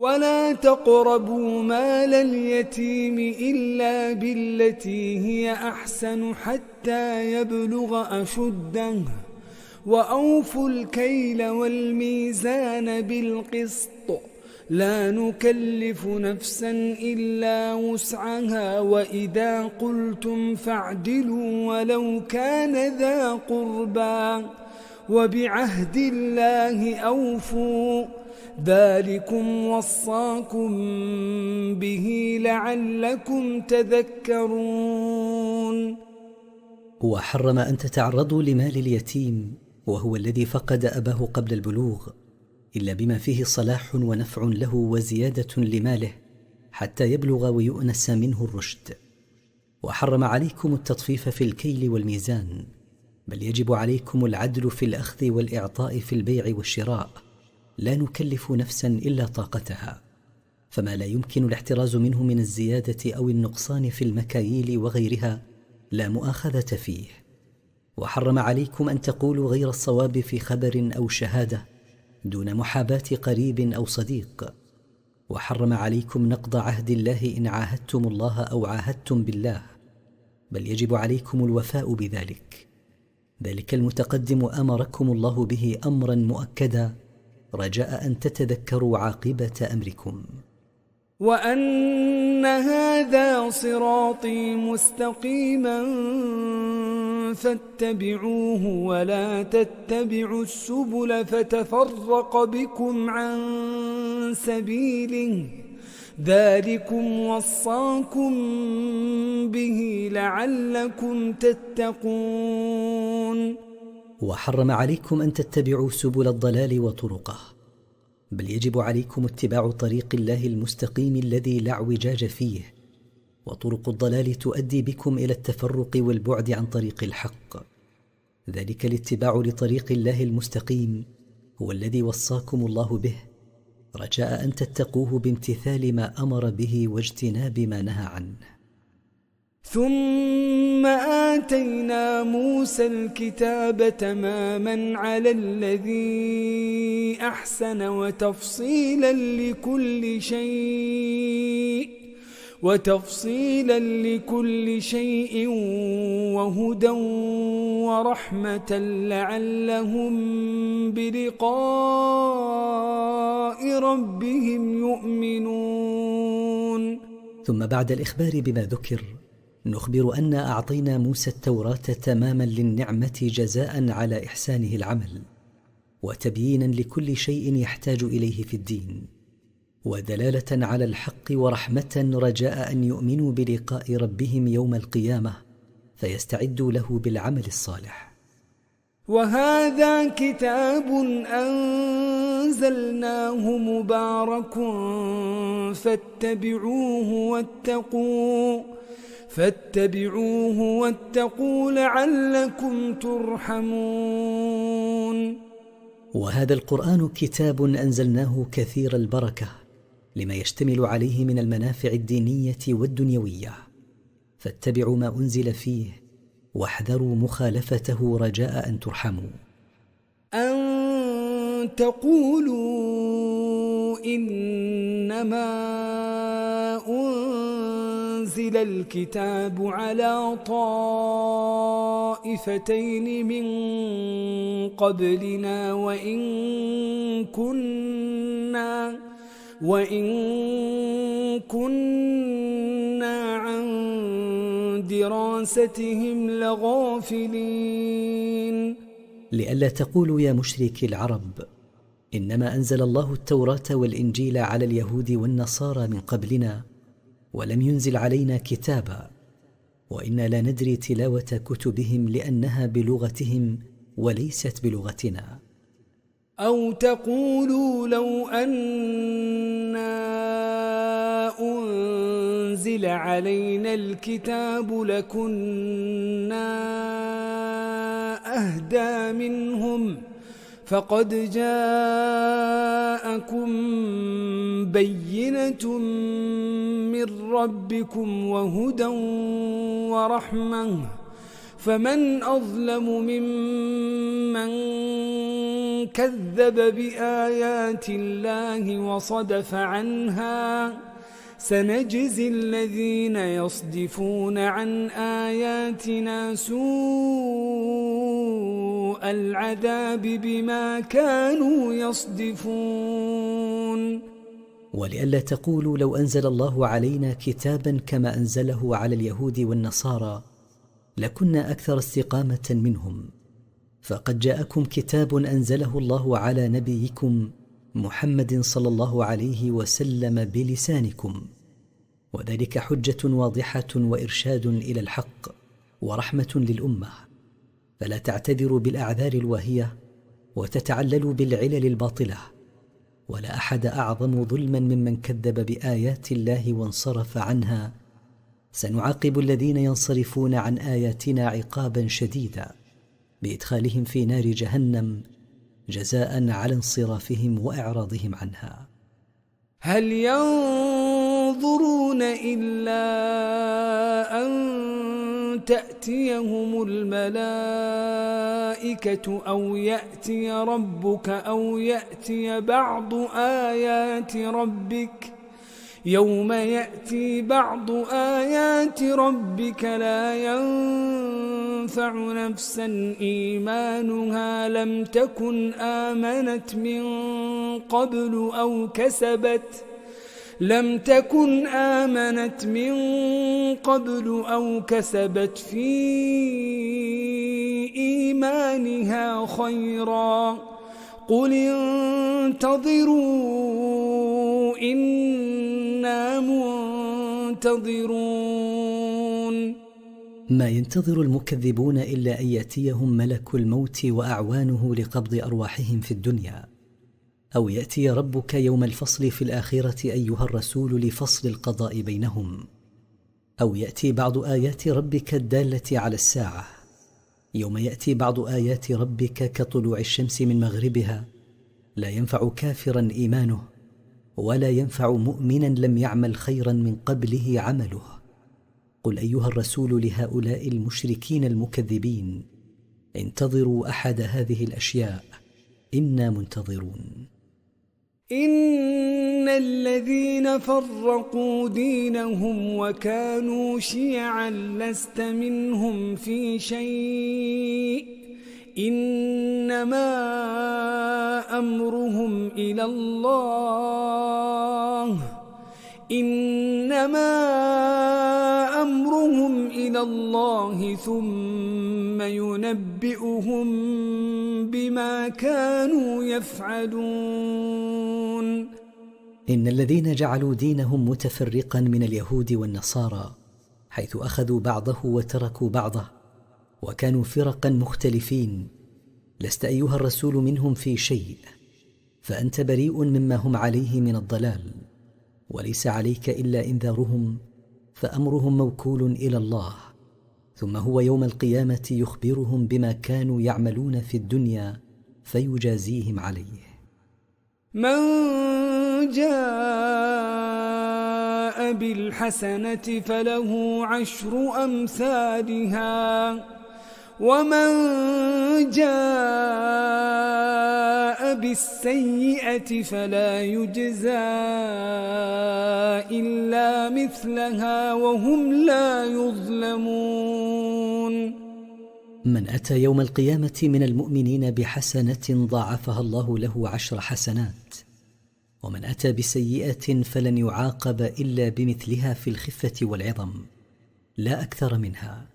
ولا تقربوا مال اليتيم إلا بالتي هي أحسن حتى يبلغ أشده وأوفوا الكيل والميزان بالقسط لا نكلف نفسا إلا وسعها وإذا قلتم فاعدلوا ولو كان ذا قربى وبعهد الله أوفوا ذلكم وصاكم به لعلكم تذكرون. وحرم أن تتعرضوا لمال اليتيم وهو الذي فقد أباه قبل البلوغ إلا بما فيه صلاح ونفع له وزيادة لماله حتى يبلغ ويؤنس منه الرشد. وحرم عليكم التطفيف في الكيل والميزان، بل يجب عليكم العدل في الأخذ والإعطاء في البيع والشراء، لا نكلف نفسا إلا طاقتها، فما لا يمكن الاحتراز منه من الزيادة أو النقصان في المكاييل وغيرها لا مؤاخذة فيه. وحرم عليكم أن تقولوا غير الصواب في خبر أو شهادة دون محاباة قريب أو صديق. وحرم عليكم نقض عهد الله إن عاهدتم الله أو عاهدتم بالله، بل يجب عليكم الوفاء بذلك. ذلك المتقدم أمركم الله به أمرا مؤكدا رجاء أن تتذكروا عاقبة أمركم. وأن هذا صراطي مستقيما فاتبعوه ولا تتبعوا السبل فتفرق بكم عن سبيله ذلكم وصاكم به لعلكم تتقون. وحرم عليكم أن تتبعوا سبل الضلال وطرقه، بل يجب عليكم اتباع طريق الله المستقيم الذي لا اعوجاج فيه، وطرق الضلال تؤدي بكم إلى التفرق والبعد عن طريق الحق. ذلك الاتباع لطريق الله المستقيم هو الذي وصاكم الله به رجاء أن تتقوه بامتثال ما أمر به واجتناب ما نهى عنه. ثم آتينا موسى الكتاب تماما على الذي أحسن وتفصيلا لكل شيء وهدى ورحمة لعلهم بلقاء ربهم يؤمنون. ثم بعد الإخبار بما ذكر نخبر أن أعطينا موسى التوراة تماما للنعمة جزاء على إحسانه العمل، وتبيينا لكل شيء يحتاج إليه في الدين، ودلالة على الحق ورحمة رجاء أن يؤمنوا بلقاء ربهم يوم القيامة فيستعدوا له بالعمل الصالح. وهذا كتاب أنزلناه مبارك فاتبعوه واتقوا لعلكم ترحمون. وهذا القرآن كتاب أنزلناه كثير البركة لما يشتمل عليه من المنافع الدينية والدنيوية، فاتبعوا ما أنزل فيه واحذروا مخالفته رجاء أن ترحموا. أن تقولوا إنما أنزل الكتاب على طائفتين من قبلنا وإن كنا عن دراستهم لغافلين. لئلا تقولوا يا مشركي العرب إنما أنزل الله التوراة والإنجيل على اليهود والنصارى من قبلنا ولم ينزل علينا كتابا، وإنا لا ندري تلاوة كتبهم لأنها بلغتهم وليست بلغتنا. أو تقولوا لو أنا أنزل علينا الكتاب لكنا أهدى منهم فقد جاءكم بينة من ربكم وهدى ورحمة فمن أظلم ممن كذب بآيات الله وصدف عنها سنجزي الذين يصدفون عن آياتنا سوء العذاب بما كانوا يصدفون. ولئلا تقولوا لو أنزل الله علينا كتابا كما أنزله على اليهود والنصارى لكنا أكثر استقامة منهم، فقد جاءكم كتاب أنزله الله على نبيكم محمد صلى الله عليه وسلم بلسانكم، وذلك حجة واضحة وإرشاد إلى الحق ورحمة للأمة، فلا تعتذروا بالأعذار الواهية وتتعللوا بالعلل الباطلة، ولا أحد أعظم ظلما ممن كذب بآيات الله وانصرف عنها. سنعاقب الذين ينصرفون عن آياتنا عقابا شديدا بإدخالهم في نار جهنم جزاء على انصرافهم وإعراضهم عنها. هل ينظرون إلا أن تأتيهم الملائكة أو يأتي ربك أو يأتي بعض آيات ربك؟ يوم يأتي بعض آيات ربك لا ينفع نفسا إيمانها لم تكن آمنت من قبل أو كسبت في إيمانها خيرا قل انتظروا إنا منتظرون. ما ينتظر المكذبون إلا أن يأتيهم ملك الموت وأعوانه لقبض أرواحهم في الدنيا، أو يأتي ربك يوم الفصل في الآخرة أيها الرسول لفصل القضاء بينهم، أو يأتي بعض آيات ربك الدالة على الساعة. يوم يأتي بعض آيات ربك كطلوع الشمس من مغربها لا ينفع كافرا إيمانه، ولا ينفع مؤمنا لم يعمل خيرا من قبله عمله. قل أيها الرسول لهؤلاء المشركين المكذبين انتظروا أحد هذه الأشياء إنا منتظرون. إن الذين فرقوا دينهم وكانوا شيعا لست منهم في شيء إنما أمرهم إلى الله ثم ينبئهم بما كانوا يفعلون. إن الذين جعلوا دينهم متفرقا من اليهود والنصارى حيث أخذوا بعضه وتركوا بعضه وكانوا فرقا مختلفين لست أيها الرسول منهم في شيء، فأنت بريء مما هم عليه من الضلال، وليس عليك إلا إنذارهم، فأمرهم موكول إلى الله، ثم هو يوم القيامة يخبرهم بما كانوا يعملون في الدنيا فيجازيهم عليه. من جاء بالحسنة فله 10 أمثالها ومن جاء بالسيئة فلا يجزى إلا مثلها وهم لا يظلمون. من أتى يوم القيامة من المؤمنين بحسنة ضاعفها الله له 10 حسنات، ومن أتى بسيئة فلن يعاقب إلا بمثلها في الخفة والعظم لا أكثر منها،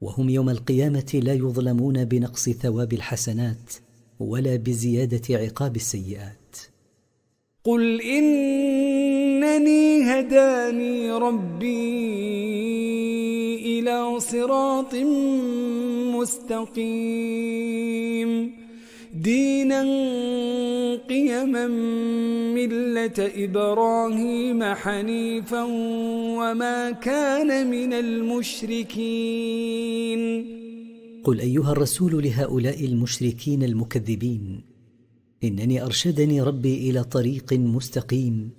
وهم يوم القيامة لا يظلمون بنقص ثواب الحسنات ولا بزيادة عقاب السيئات. قل إنني هداني ربي إلى صراط مستقيم دينا قيما ملة إبراهيم حنيفا وما كان من المشركين. قل أيها الرسول لهؤلاء المشركين المكذبين إنني أرشدني ربي إلى طريق مستقيم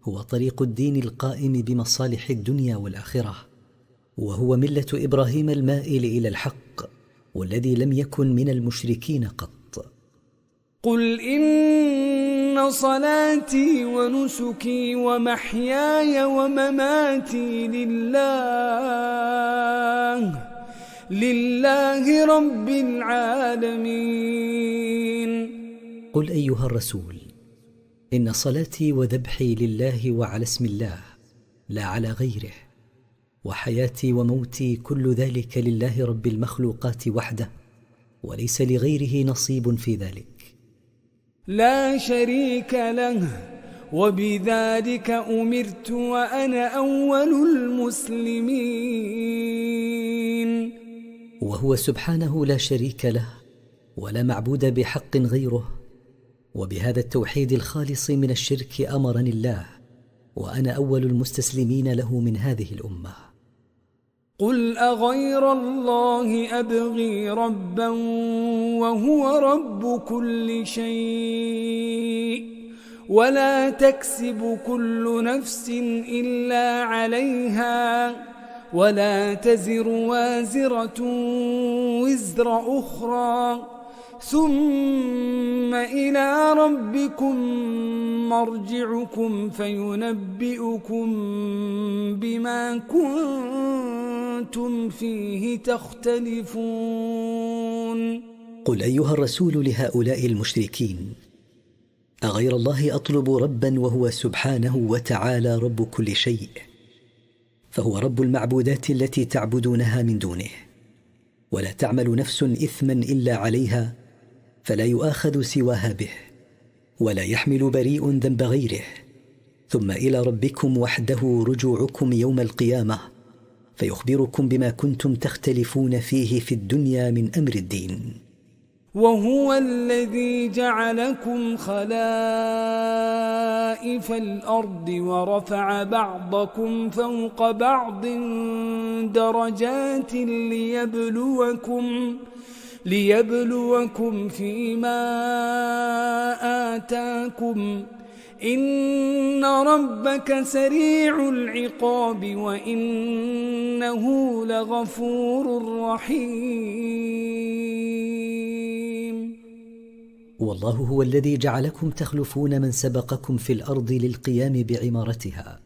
هو طريق الدين القائم بمصالح الدنيا والآخرة، وهو ملة إبراهيم المائل إلى الحق والذي لم يكن من المشركين قط. قل إن صلاتي ونسكي ومحياي ومماتي لله رب العالمين. قل أيها الرسول: إن صلاتي وذبحي لله وعلى اسم الله لا على غيره، وحياتي وموتي كل ذلك لله رب المخلوقات وحده، وليس لغيره نصيب في ذلك. لا شريك له، وبذلك أمرت وأنا أول المسلمين. وهو سبحانه لا شريك له ولا معبود بحق غيره، وبهذا التوحيد الخالص من الشرك أمرني الله، وأنا أول المستسلمين له من هذه الأمة. قل أغير الله أبغي ربا وهو رب كل شيء، ولا تكسب كل نفس إلا عليها، ولا تزر وازرة وزر أخرى، ثم إلى ربكم مرجعكم فينبئكم بما كنتم فيه تختلفون. قل أيها الرسول لهؤلاء المشركين: أغير الله أطلب ربا وهو سبحانه وتعالى رب كل شيء، فهو رب المعبودات التي تعبدونها من دونه، ولا تعمل نفس إثما إلا عليها، فلا يؤاخذ سواها به، ولا يحمل بريء ذنب غيره، ثم إلى ربكم وحده رجوعكم يوم القيامة، فيخبركم بما كنتم تختلفون فيه في الدنيا من أمر الدين. وهو الذي جعلكم خلائف الأرض ورفع بعضكم فوق بعض درجات ليبلوكم فيما آتاكم، إن ربك سريع العقاب وإنه لغفور رحيم. والله هو الذي جعلكم تخلفون من سبقكم في الأرض للقيام بعمارتها،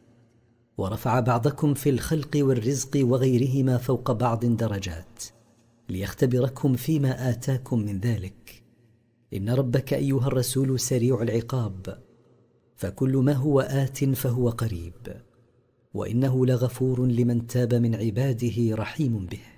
ورفع بعضكم في الخلق والرزق وغيرهما فوق بعض درجات، ليختبركم فيما آتاكم من ذلك. إن ربك أيها الرسول سريع العقاب، فكل ما هو آت فهو قريب، وإنه لغفور لمن تاب من عباده رحيم به.